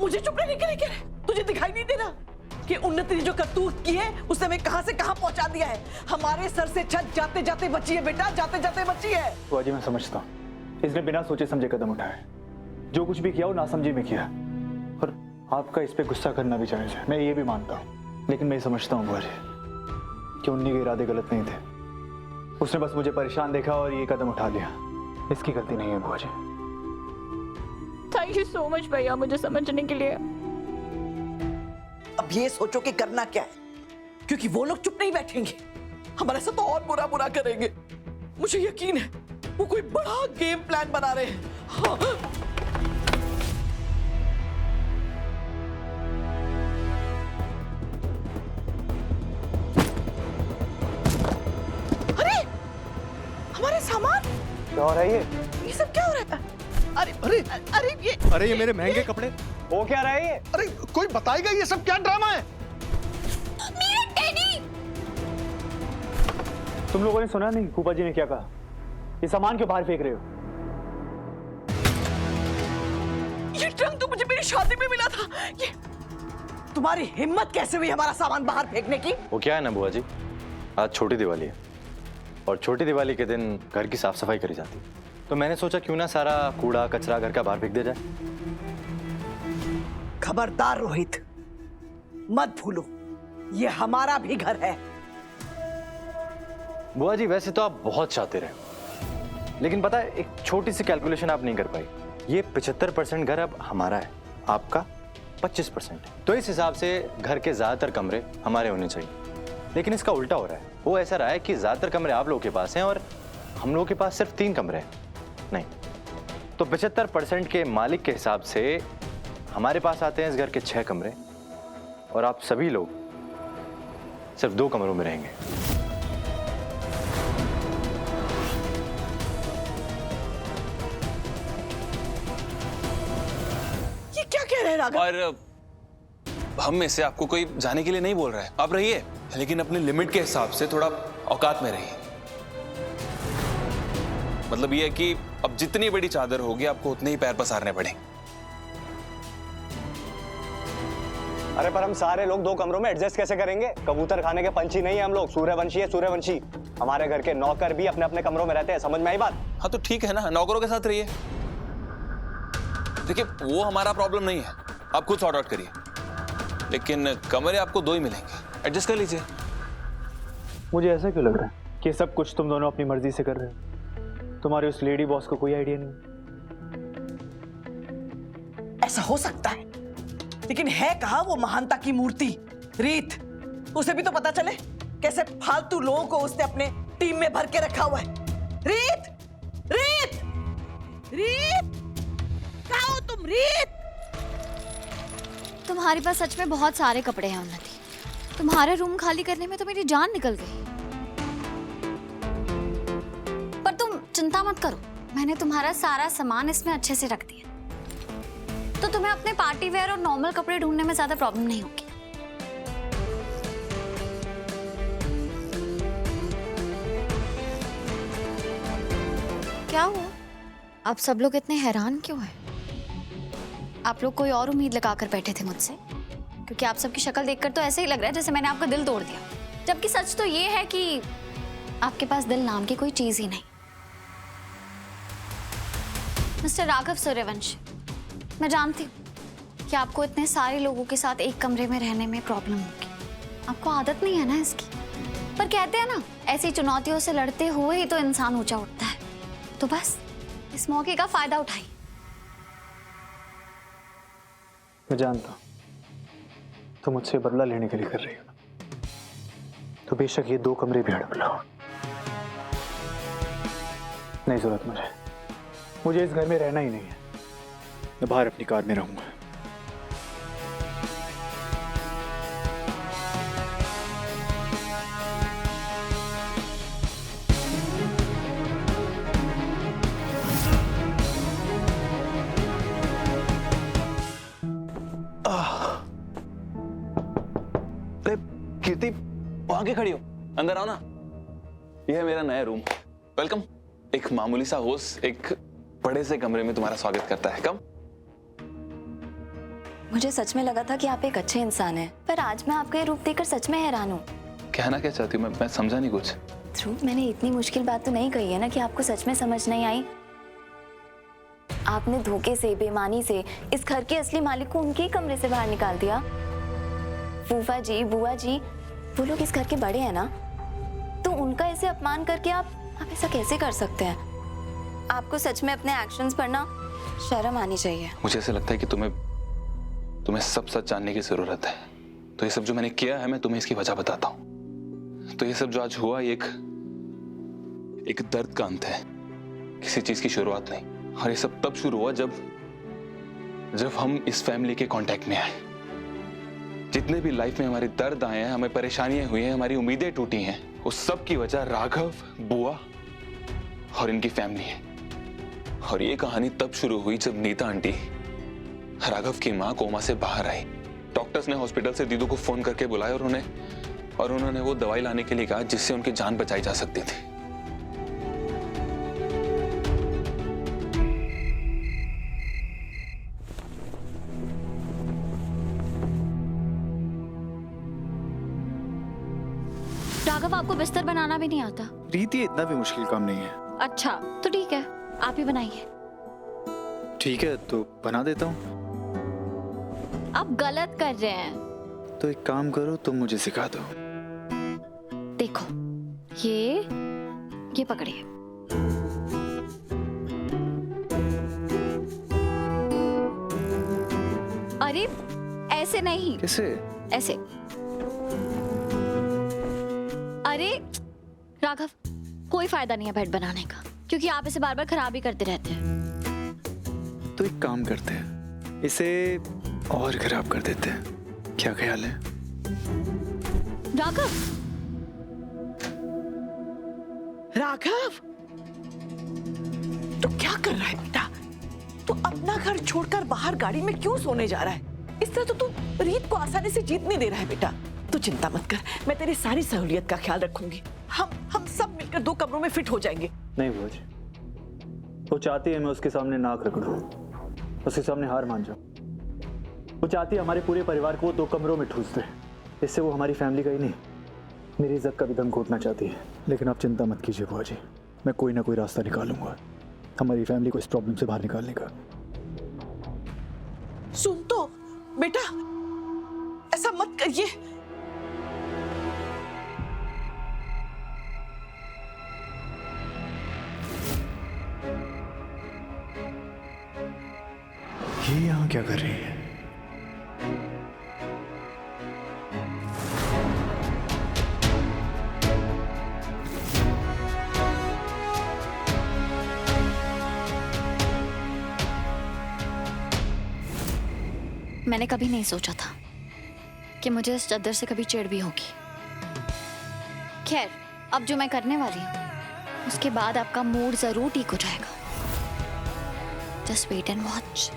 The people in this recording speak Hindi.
मुझे चुप रहने के लिए कह रहे? तुझे दिखाई नहीं दे रहा कि उन्नति ने जो करतूत की है उसने हमें कहां से कहां पहुंचा दिया है? हमारे सर से छत जाते जाते बची है बेटा, जाते जाते बची है। बुआ जी मैं समझता हूँ, इसने बिना सोचे समझे कदम उठाए, जो कुछ भी किया वो नासमझी में किया, और आपका इस पे गुस्सा करना भी जायज है, मैं ये भी मानता हूँ। लेकिन मैं समझता हूँ बुआ जी कि उन्नी के इरादे गलत नहीं थे, उसने बस मुझे परेशान देखा और ये कदम उठा लिया, इसकी गलती नहीं है बुआ जी। थैंक यू सो मच भैया मुझे समझने के लिए। अब ये सोचो कि करना क्या है, क्योंकि वो लोग चुप नहीं बैठेंगे, हमारे साथ तो और बुरा बुरा करेंगे। मुझे यकीन है वो कोई बड़ा गेम प्लान बना रहे हैं। हाँ। अरे हमारे सामान क्या हो रहा है ये सब क्या हो रहा है? अरे अरे अरे ये मेरे महंगे कपड़े, वो क्या रहा है ये? अरे कोई बताएगा ये सब क्या ड्रामा है? मेरा टेडी! तुम लोगों ने सुना नहीं फूफा जी ने क्या कहा? ये सामान क्यों बाहर फेंक रहे हो? ये ट्रंक तो मुझे मेरी शादी में मिला था। ये तुम्हारी हिम्मत कैसे हुई हमारा सामान बाहर फेंकने की? वो क्या है ना बुआ जी, आज छोटी दिवाली है और छोटी दिवाली के दिन घर की साफ सफाई करी जाती है, तो मैंने सोचा क्यों ना सारा कूड़ा कचरा घर का बाहर फेंक दिया जाए। खबरदार रोहित, मत भूलो ये हमारा भी घर है। बुआ जी वैसे तो आप बहुत शातिर हैं, लेकिन पता है एक छोटी सी कैलकुलेशन आप नहीं कर पाई। ये 75% घर अब हमारा है, आपका 25% है, तो इस हिसाब से घर के ज्यादातर कमरे हमारे होने चाहिए। लेकिन इसका उल्टा हो रहा है, वो ऐसा रहा है कि ज्यादातर कमरे आप लोगों के पास हैं और हम लोगों के पास सिर्फ 3 कमरे हैं। नहीं, तो 75% के मालिक के हिसाब से हमारे पास आते हैं इस घर के 6 कमरे, और आप सभी लोग सिर्फ 2 कमरों में रहेंगे। ये क्या कह रहे हैं राघव? और हम में से आपको कोई जाने के लिए नहीं बोल रहा है, आप रहिए, लेकिन अपनी लिमिट के हिसाब से थोड़ा औकात में रहिए। मतलब ये है कि अब जितनी बड़ी चादर होगी आपको उतने ही पैर पसारने पड़ेंगे। अरे पर हम सारे लोग 2 कमरों में एडजस्ट कैसे करेंगे? कबूतर खाने के पंछी नहीं है हम लोग, सूर्यवंशी है सूर्यवंशी। हमारे घर के नौकर भी अपने अपने कमरों में रहते हैं, समझ में आई बात? हाँ तो ठीक है ना, नौकरों के साथ रहिए। देखिए वो हमारा प्रॉब्लम नहीं है, आप खुद सॉर्ट आउट करिए, लेकिन कमरे आपको 2 ही मिलेंगे, एडजस्ट कर लीजिए। मुझे ऐसा क्यों लग रहा है कि सब कुछ तुम दोनों अपनी मर्जी से कर रहे हो? तुम्हारे उस लेडी बॉस को कोई आइडिया नहीं? ऐसा हो सकता है, लेकिन है कहां वो महानता की मूर्ति रीत? उसे भी तो पता चले कैसे फालतू लोगों को उसने अपने टीम में भर के रखा हुआ है। रीत, रीत, रीत, कहाँ हो तुम रीत? तुम्हारे पास सच में बहुत सारे कपड़े हैं उन्नति, तुम्हारा रूम खाली करने में तो मेरी जान निकल गई। पर तुम चिंता मत करो, मैंने तुम्हारा सारा सामान इसमें अच्छे से रख दिया, तो तुम्हें अपने पार्टी वेयर और नॉर्मल कपड़े ढूंढने में ज्यादा प्रॉब्लम नहीं होगी। क्या हुआ? आप सब लोग इतने हैरान क्यों हैं? आप लोग कोई और उम्मीद लगाकर बैठे थे मुझसे? क्योंकि आप सबकी शक्ल देखकर तो ऐसे ही लग रहा है जैसे मैंने आपका दिल तोड़ दिया, जबकि सच तो ये है कि आपके पास दिल नाम की कोई चीज ही नहीं। मिस्टर राघव सूर्यवंशी, मैं जानती हूँ कि आपको इतने सारे लोगों के साथ एक कमरे में रहने में प्रॉब्लम होगी, आपको आदत नहीं है ना इसकी। पर कहते हैं ना, ऐसी चुनौतियों से लड़ते हुए ही तो इंसान ऊंचा उठता है। तो बस इस मौके का फायदा उठाइए। मैं जानता हूँ तुम मुझसे बदला लेने के लिए कर रही हो, तो बेशक ये 2 कमरे भी हड़प लो। नहीं जरूरत मुझे इस घर में रहना ही नहीं है, मैं बाहर अपनी कार में रहूंगा। कीर्ति वहां के खड़ी हो, अंदर आओ ना। यह है मेरा नया रूम, वेलकम। एक मामूली सा होस्ट एक बड़े से कमरे में तुम्हारा स्वागत करता है। कम मुझे सच में लगा था कि आप एक अच्छे इंसान हैं, पर आज मैं आपका ये रूप देखकर सच में हैरान हूँ। कहना क्या चाहती हूँ मैं समझा नहीं कुछ। ध्रुव, मैंने इतनी मुश्किल बात तो नहीं कही है ना कि आपको सच में समझ नहीं आई। आपने धोखे से, बेईमानी से इस घर के असली मालिक को उनके ही कमरे से बाहर निकाल दिया। फूफा जी, बुआ जी, वो लोग इस घर के बड़े हैं ना, तो उनका ऐसे अपमान करके आप ऐसा कैसे कर सकते हैं? आपको सच में अपने एक्शंस पर ना शर्म आनी चाहिए। मुझे ऐसा लगता है कि तुम्हें सब सच जानने की जरूरत है। तो ये सब जो मैंने किया है, मैं तुम्हें इसकी वजह बताता हूँ। तो ये सब जो आज हुआ, एक दर्द का अंत है, किसी चीज की शुरुआत नहीं। और ये सब तब शुरू हुआ जब हम इस फैमिली के कांटेक्ट में आए। जितने भी लाइफ में हमारे दर्द आए हैं, हमें परेशानियां हुई हैं, हमारी उम्मीदें टूटी हैं, उस सब की वजह राघव, बुआ और इनकी फैमिली है। और ये कहानी तब शुरू हुई जब नीता आंटी, राघव की मां, कोमा से बाहर आई। डॉक्टर्स ने हॉस्पिटल से दीदू को फोन करके बुलाया और उन्होंने वो दवाई लाने के लिए कहा जिससे उनकी जान बचाई जा सकती थी। राघव, आपको बिस्तर बनाना भी नहीं आता? रीति, इतना भी मुश्किल काम नहीं है। अच्छा, तो ठीक है, आप ही बनाइए। ठीक है, तो बना देता हूँ। आप गलत कर रहे हैं। तो एक काम करो, तुम मुझे सिखा दो। देखो, ये पकड़िए। अरे ऐसे नहीं। कैसे? ऐसे। अरे राघव, कोई फायदा नहीं है बेड बनाने का, क्योंकि आप इसे बार बार खराब ही करते रहते हैं। तो एक काम करते हैं, इसे और खराब कर देते हैं, क्या ख्याल है? राघव! राघव, तू क्या कर रहा है बेटा? तू अपना घर छोड़कर बाहर गाड़ी में क्यों सोने जा रहा है? इस तरह तो तू रीत को आसानी से जीत नहीं दे रहा है बेटा। तू चिंता मत कर, मैं तेरी सारी सहूलियत का ख्याल रखूंगी। हम सब मिलकर 2 कमरों में फिट हो जाएंगे। नहीं बुआ जी, वो चाहती है मैं उसके सामने नाक रगड़ूं, उसके सामने हार मान जाऊं। वो चाहती है हमारे पूरे परिवार को 2 कमरों में ठूस दे। इससे वो हमारी फैमिली का ही नहीं, मेरी इज्जत का भी दम घोटना चाहती है। लेकिन आप चिंता मत कीजिए बुआ जी, मैं कोई ना कोई रास्ता निकालूंगा हमारी फैमिली को इस प्रॉब्लम से बाहर निकालने का। सुन तो बेटा, ऐसा मत करिए। ये यहाँ क्या कर रही है? मैंने कभी नहीं सोचा था कि मुझे इस चादर से कभी चिढ़ भी होगी। खैर, अब जो मैं करने वाली हूँ, उसके बाद आपका मूड जरूर ठीक हो जाएगा। Just wait and watch.